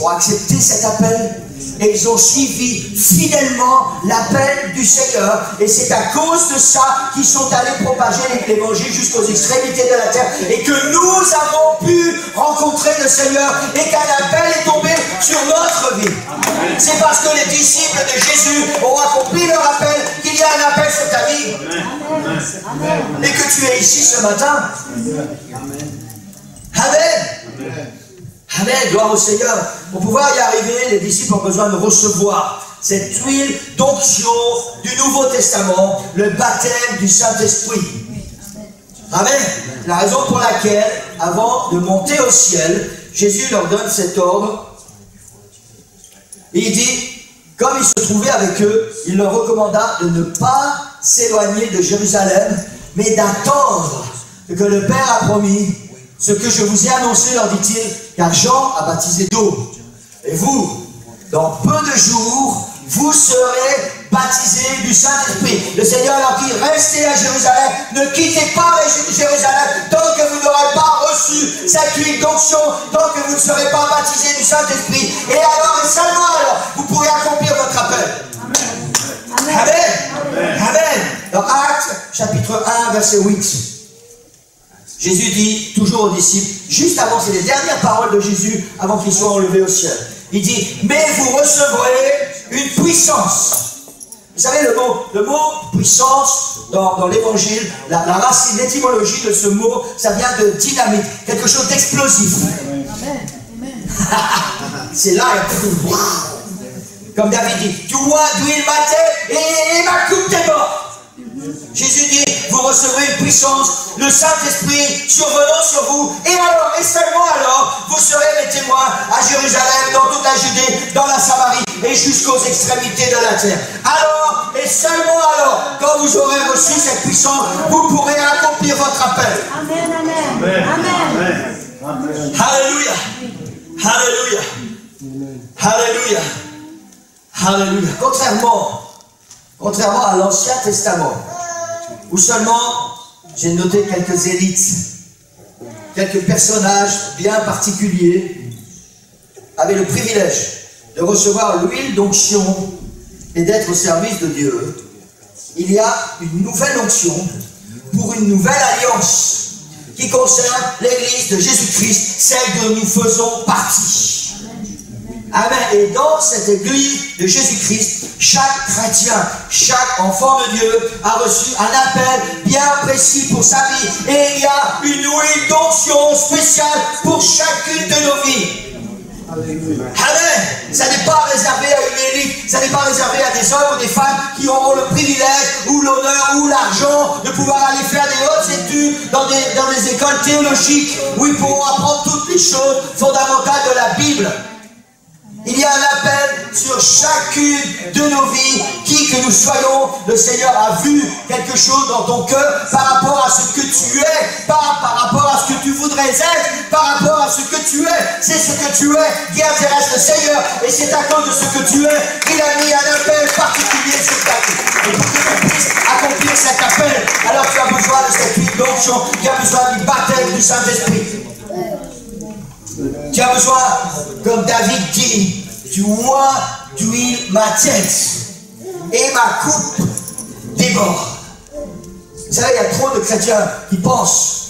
ont accepté cet appel et ils ont suivi fidèlement l'appel du Seigneur. Et c'est à cause de ça qu'ils sont allés propager l'évangile jusqu'aux extrémités de la terre et que nous avons pu rencontrer le Seigneur et qu'un appel est tombé sur notre vie. C'est parce que les disciples de Jésus ont accompli leur appel qu'il y a un appel sur ta vie. Amen. Et que tu es ici ce matin. Amen. Amen, gloire au Seigneur. Pour pouvoir y arriver, les disciples ont besoin de recevoir cette huile d'onction du Nouveau Testament, le baptême du Saint-Esprit. Amen. La raison pour laquelle, avant de monter au ciel, Jésus leur donne cet ordre. Il dit, comme il se trouvait avec eux, il leur recommanda de ne pas s'éloigner de Jérusalem, mais d'attendre ce que le Père a promis. Ce que je vous ai annoncé, leur dit-il, car Jean a baptisé d'eau. Et vous, dans peu de jours, vous serez baptisés du Saint-Esprit. Le Seigneur leur dit, restez à Jérusalem, ne quittez pas Jérusalem, tant que vous n'aurez pas reçu cette huile d'onction, tant que vous ne serez pas baptisés du Saint-Esprit. Et alors, et seulement alors, vous pourrez accomplir votre appel. Amen. Amen. Amen. Amen. Dans Actes, chapitre 1, verset 8. Jésus dit, toujours aux disciples, juste avant, c'est les dernières paroles de Jésus, avant qu'il soit enlevé au ciel. Il dit, mais vous recevrez une puissance. Vous savez, le mot puissance, dans l'évangile, la racine, l'étymologie de ce mot, ça vient de dynamite, quelque chose d'explosif. C'est là, comme David dit, tu vois d'huile ma tête et ma coupe est morte. Jésus dit, vous recevrez une puissance, le Saint-Esprit survenant sur vous, et alors, et seulement alors, vous serez mes témoins à Jérusalem, dans toute la Judée, dans la Samarie, et jusqu'aux extrémités de la terre. Alors, et seulement alors, quand vous aurez reçu cette puissance, vous pourrez accomplir votre appel. Amen, amen. Amen. Amen. Alléluia. Alléluia. Alléluia. Alléluia. Contrairement à l'Ancien Testament, où seulement j'ai noté quelques élites, quelques personnages bien particuliers avaient le privilège de recevoir l'huile d'onction et d'être au service de Dieu. Il y a une nouvelle onction pour une nouvelle alliance qui concerne l'Église de Jésus-Christ, celle dont nous faisons partie. Amen. Et dans cette Église de Jésus-Christ, chaque chrétien, chaque enfant de Dieu a reçu un appel bien précis pour sa vie. Et il y a une huile d'onction spéciale pour chacune de nos vies. Amen. Ça n'est pas réservé à une élite, ça n'est pas réservé à des hommes ou des femmes qui auront le privilège ou l'honneur ou l'argent de pouvoir aller faire des hautes études dans des écoles théologiques où ils pourront apprendre toutes les choses fondamentales de la Bible. Il y a un appel sur chacune de nos vies, qui que nous soyons. Le Seigneur a vu quelque chose dans ton cœur par rapport à ce que tu es, pas par rapport à ce que tu voudrais être, par rapport à ce que tu es. C'est ce que tu es qui intéresse le Seigneur, et c'est à cause de ce que tu es qu'il a mis un appel particulier sur ta vie. Et pour que tu puisses accomplir cet appel, alors tu as besoin de cette huile d'onction, tu as besoin du baptême du Saint-Esprit. Tu as besoin, comme David dit, du oint d'huile ma tête et ma coupe déborde. Vous savez, il y a trop de chrétiens qui pensent,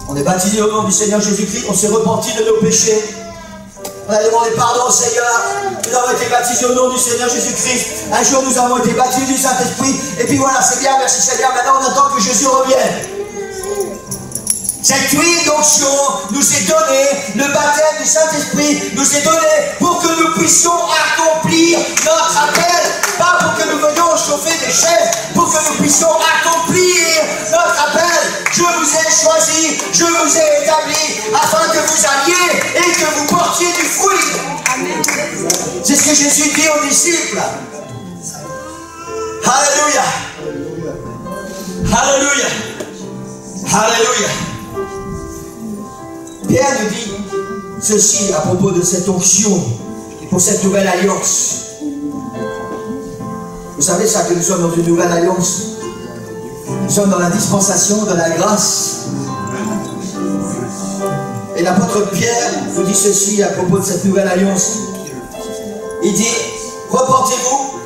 on est baptisé au nom du Seigneur Jésus-Christ, on s'est repenti de nos péchés, on a demandé pardon au Seigneur, nous avons été baptisés au nom du Seigneur Jésus-Christ, un jour nous avons été baptisés du Saint-Esprit, et puis voilà, c'est bien, merci Seigneur, maintenant on attend que Jésus revienne. Cette huile d'onction nous est donnée, le baptême du Saint-Esprit nous est donné pour que nous puissions accomplir notre appel, pas pour que nous venions chauffer des chaises, pour que nous puissions accomplir notre appel. Je vous ai choisi, je vous ai établi, afin que vous alliez et que vous portiez du fruit. C'est ce que Jésus dit aux disciples. Alléluia. Alléluia. Alléluia. Pierre nous dit ceci à propos de cette onction pour cette nouvelle alliance. Vous savez ça, que nous sommes dans une nouvelle alliance. Nous sommes dans la dispensation de la grâce. Et l'apôtre Pierre nous dit ceci à propos de cette nouvelle alliance. Il dit, repentez-vous,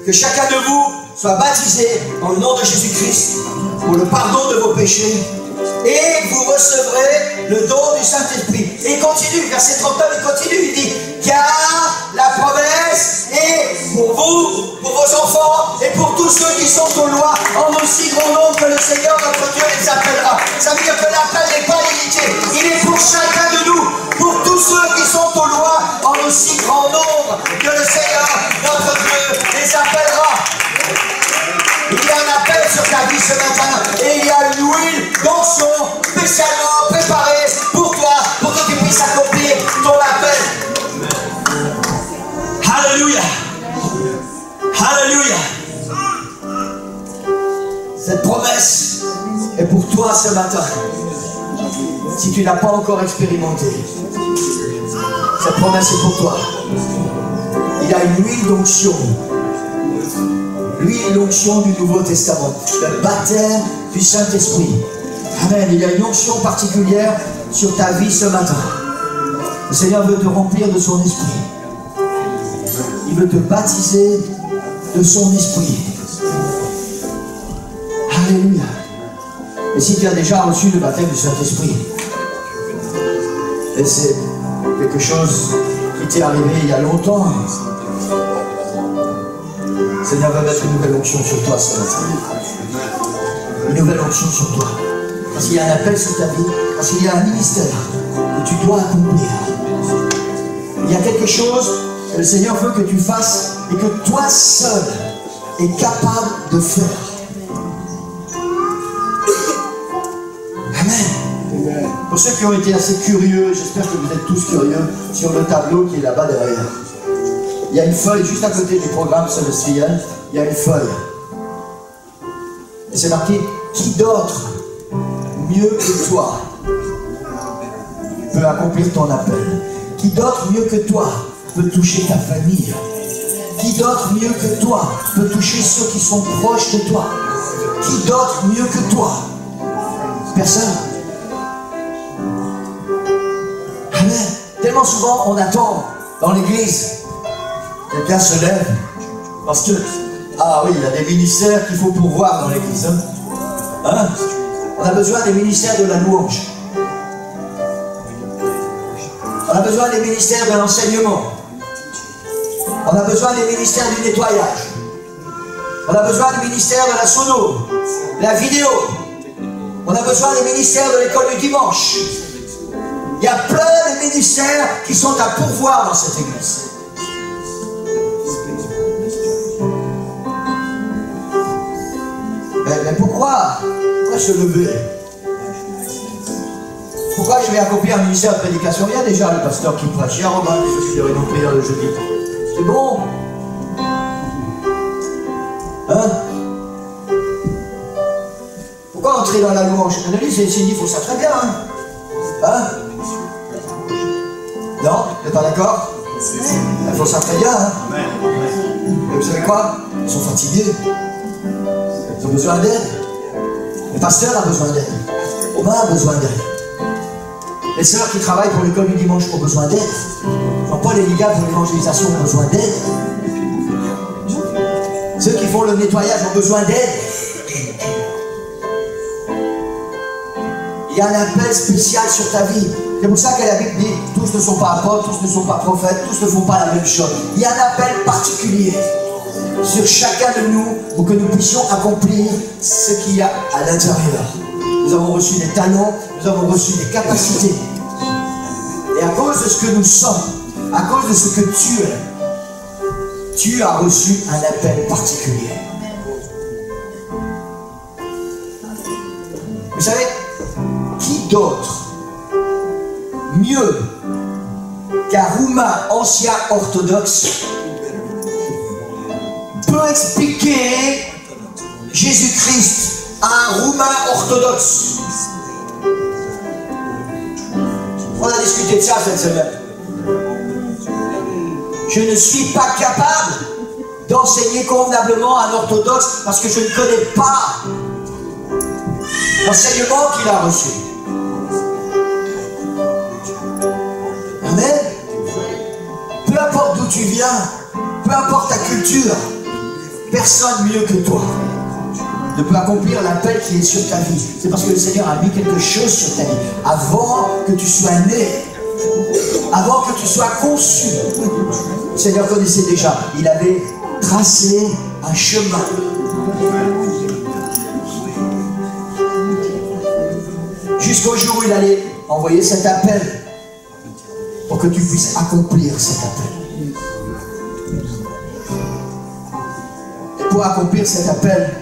que chacun de vous soit baptisé dans le nom de Jésus-Christ pour le pardon de vos péchés, et vous recevrez le don du Saint-Esprit. Et il continue, verset 39, il continue, il dit, car la promesse est pour vous, pour vos enfants, et pour tous ceux qui sont aux lois, en aussi grand nombre que le Seigneur notre Dieu les appellera. Ça veut dire que l'appel n'est pas limité, il est pour chacun de nous, pour tous ceux qui sont aux lois, en aussi grand nombre que le Seigneur notre Dieu les appellera. Il y a un appel sur ta vie ce matin, et il y a une huile d'onction spécialement préparée pour toi, pour que tu puisses accomplir ton appel. Alléluia. Alléluia. Cette promesse est pour toi ce matin. Si tu n'as pas encore expérimenté, cette promesse est pour toi. Il y a une huile d'onction. L'huile, l'onction du Nouveau Testament, le baptême du Saint-Esprit. Amen. Il y a une onction particulière sur ta vie ce matin. Le Seigneur veut te remplir de son esprit. Il veut te baptiser de son esprit. Alléluia. Et si tu as déjà reçu le baptême du Saint-Esprit, et c'est quelque chose qui t'est arrivé il y a longtemps, le Seigneur va mettre une nouvelle onction sur toi ce matin. Une nouvelle onction sur toi. Parce qu'il y a un appel sur ta vie, parce qu'il y a un ministère que tu dois accomplir. Il y a quelque chose que le Seigneur veut que tu fasses et que toi seul es capable de faire. Amen. Pour ceux qui ont été assez curieux, j'espère que vous êtes tous curieux, sur le tableau qui est là-bas derrière. Il y a une feuille juste à côté du programme celestial, il y a une feuille. Et c'est marqué, qui d'autre, mieux que toi, peut accomplir ton appel? Qui d'autre, mieux que toi, peut toucher ta famille? Qui d'autre, mieux que toi, peut toucher ceux qui sont proches de toi? Qui d'autre, mieux que toi? Personne. Amen. Tellement souvent, on attend dans l'église. Quelqu'un se lève parce que, ah oui, il y a des ministères qu'il faut pourvoir dans l'église. Hein? On a besoin des ministères de la louange. On a besoin des ministères de l'enseignement. On a besoin des ministères du nettoyage. On a besoin du ministère de la sono, de la vidéo. On a besoin des ministères de l'école du dimanche. Il y a plein de ministères qui sont à pourvoir dans cette église. Mais pourquoi se lever? Pourquoi je vais accomplir un ministère de prédication? Il y a déjà le pasteur qui prêche. Il y a Romain qui s'occupe de réunion de prière le jeudi. C'est bon. Hein? Pourquoi entrer dans la louange? C'est il faut ça très bien. Hein? Non? Vous n'êtes pas d'accord? Il faut ça très bien. Hein? Et vous savez quoi? Ils sont fatigués. Ils ont besoin d'aide. Le pasteur a besoin d'aide. Romain a besoin d'aide. Les sœurs qui travaillent pour l'école du dimanche ont besoin d'aide. Jean-Paul et Liga pour l'évangélisation ont besoin d'aide. Ceux qui font le nettoyage ont besoin d'aide. Il y a un appel spécial sur ta vie. C'est pour ça que la Bible dit, tous ne sont pas apôtres, tous ne sont pas prophètes, tous ne font pas la même chose. Il y a un appel particulier sur chacun de nous pour que nous puissions accomplir ce qu'il y a à l'intérieur. Nous avons reçu des talents, nous avons reçu des capacités. Et à cause de ce que nous sommes, à cause de ce que tu es, tu as reçu un appel particulier. Vous savez, qui d'autre, mieux qu'un Roumain ancien orthodoxe, peut expliquer Jésus-Christ un Roumain orthodoxe. On a discuté de ça cette semaine. Je ne suis pas capable d'enseigner convenablement à un orthodoxe parce que je ne connais pas l'enseignement qu'il a reçu. Amen. Peu importe d'où tu viens, peu importe ta culture, personne mieux que toi ne peut accomplir l'appel qui est sur ta vie. C'est parce que le Seigneur a mis quelque chose sur ta vie. Avant que tu sois né, avant que tu sois conçu, le Seigneur connaissait déjà. Il avait tracé un chemin. Jusqu'au jour où il allait envoyer cet appel pour que tu puisses accomplir cet appel. Et pour accomplir cet appel,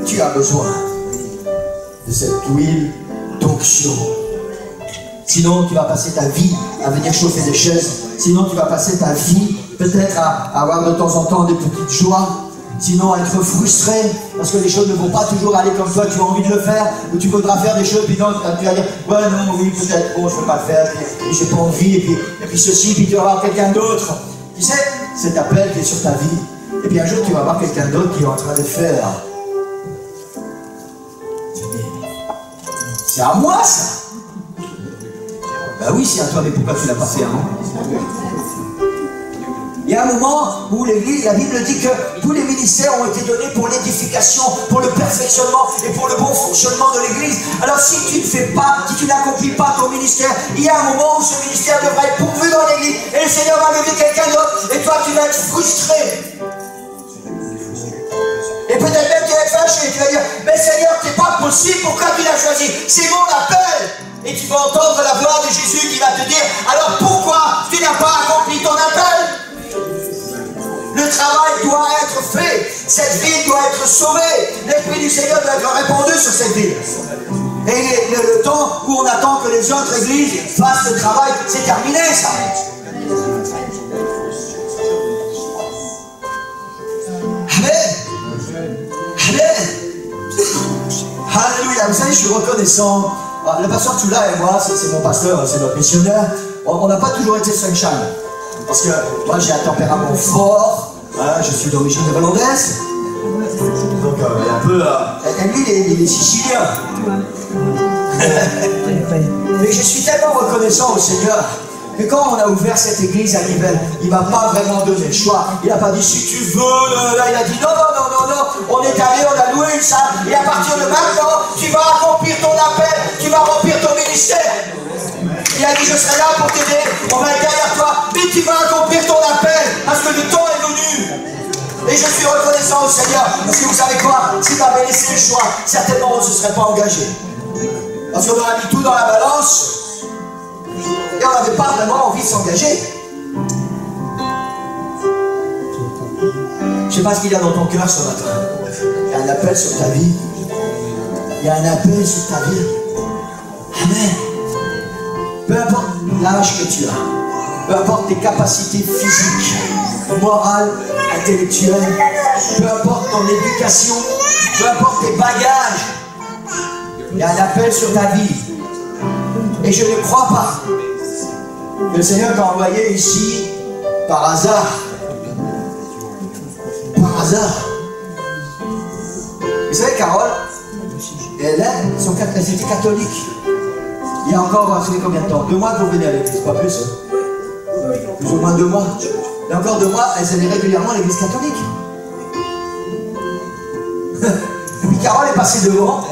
tu as besoin de cette huile d'onction. Sinon, tu vas passer ta vie à venir chauffer des chaises. Sinon, tu vas passer ta vie peut-être à avoir de temps en temps des petites joies. Sinon, à être frustré parce que les choses ne vont pas toujours aller comme toi. Tu as envie de le faire ou tu voudras faire des choses. Puis non, tu vas dire, ouais, non, oui, peut-être, bon, je ne veux pas le faire. Et j'ai pas envie. Et puis ceci, puis tu vas avoir quelqu'un d'autre. Tu sais, cet appel qui est sur ta vie. Et puis un jour, tu vas avoir quelqu'un d'autre qui est en train de faire. C'est à moi, ça. Ben oui, c'est à toi, mais pourquoi tu ne l'as pas fait avant? Il y a un moment où l'Église, la Bible dit que tous les ministères ont été donnés pour l'édification, pour le perfectionnement et pour le bon fonctionnement de l'Église. Alors si tu ne fais pas, si tu n'accomplis pas ton ministère, il y a un moment où ce ministère devra être pourvu dans l'Église et le Seigneur va lever quelqu'un d'autre et toi tu vas être frustré. Et peut-être même tu vas être fâché, tu vas dire, mais Seigneur, c'est pas possible, pourquoi tu l'as choisi? C'est mon appel. Et tu vas entendre la voix de Jésus qui va te dire, alors pourquoi tu n'as pas accompli ton appel? Le travail doit être fait, cette ville doit être sauvée, l'Esprit du Seigneur doit être répandu sur cette ville. Et le temps où on attend que les autres églises fassent le travail, c'est terminé ça. Amen. Amen. Alléluia. Vous savez, je suis reconnaissant. Le pasteur Tula et moi, c'est mon pasteur, c'est notre missionnaire. On n'a pas toujours été sunshine. Parce que moi j'ai un tempérament fort, hein, je suis d'origine irlandaise, donc un peu. Et lui il est sicilien. Mais je suis tellement reconnaissant au Seigneur que quand on a ouvert cette église à Nivelles, il ne m'a pas vraiment donné le choix. Il n'a pas dit si tu veux, là il a dit non, on est allé, on a loué une salle, et à partir de maintenant, tu vas accomplir ton appel, tu vas remplir ton ministère. Il a dit je serai là pour t'aider, on va être derrière toi, mais tu vas accomplir ton appel, parce que le temps est venu. Et je suis reconnaissant au Seigneur, parce que vous savez quoi, s'il m'avait laissé le choix, certainement on ne se serait pas engagé. Parce qu'on aurait mis tout dans la balance, et on n'avait pas vraiment envie de s'engager. Je ne sais pas ce qu'il y a dans ton cœur ce matin. Il y a un appel sur ta vie. Il y a un appel sur ta vie. Amen. Peu importe l'âge que tu as, peu importe tes capacités physiques, morales, intellectuelles, peu importe ton éducation, peu importe tes bagages, il y a un appel sur ta vie. Et je ne crois pas que le Seigneur t'a envoyé ici par hasard. Par hasard. Vous savez, Carole, elles étaient catholiques. Il y a encore, vous savez combien de temps? 2 mois que vous venez à l'église, pas plus. Plus ou moins 2 mois. Il y a encore 2 mois, elles allaient régulièrement à l'église catholique. Et puis Carole est passée devant.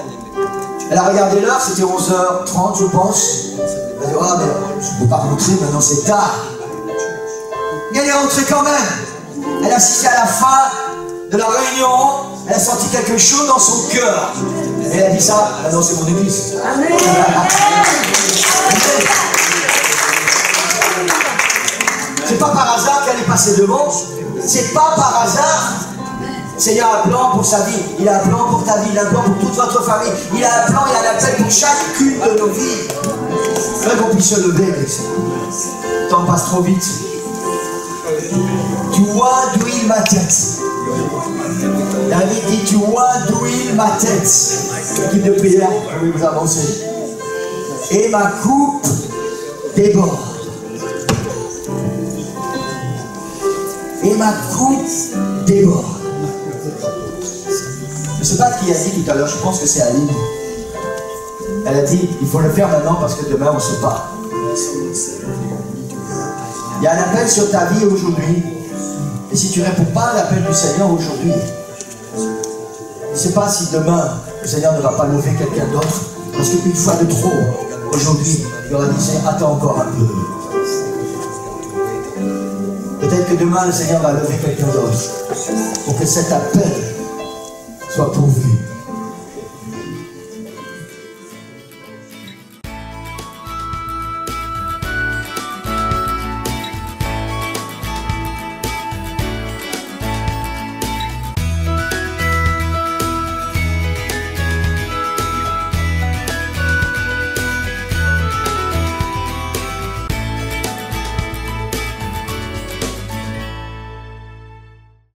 Elle a regardé l'heure, c'était 11h30 je pense. Elle a dit, ah mais je ne peux pas rentrer, maintenant c'est tard. Mais elle est rentrée quand même. Elle a assisté à la fin de la réunion. Elle a senti quelque chose dans son cœur. Et elle a dit ça, maintenant c'est mon église. Amen. C'est pas par hasard qu'elle est passée devant. C'est pas par hasard. Le Seigneur a un plan pour sa vie. Il a un plan pour ta vie. Il a un plan pour toute votre famille. Il a un plan, il a un appel pour chacune de nos vies. Il faudrait qu'on puisse se lever. Le temps passe trop vite. Tu vois d'où il ma tête. David dit, tu vois d'où il ma tête. Équipe de prière, pouvez vous avancer. Et ma coupe déborde. Et ma coupe déborde. Je ne sais pas qui a dit tout à l'heure, je pense que c'est Aline. Elle a dit, il faut le faire maintenant parce que demain on se part. Il y a un appel sur ta vie aujourd'hui. Et si tu ne réponds pas à l'appel du Seigneur aujourd'hui, je ne sais pas si demain le Seigneur ne va pas lever quelqu'un d'autre. Parce qu'une fois de trop, aujourd'hui, il aura dit, Seigneur, attends encore un peu. Peut-être que demain le Seigneur va lever quelqu'un d'autre pour que cet appel soit pourvu.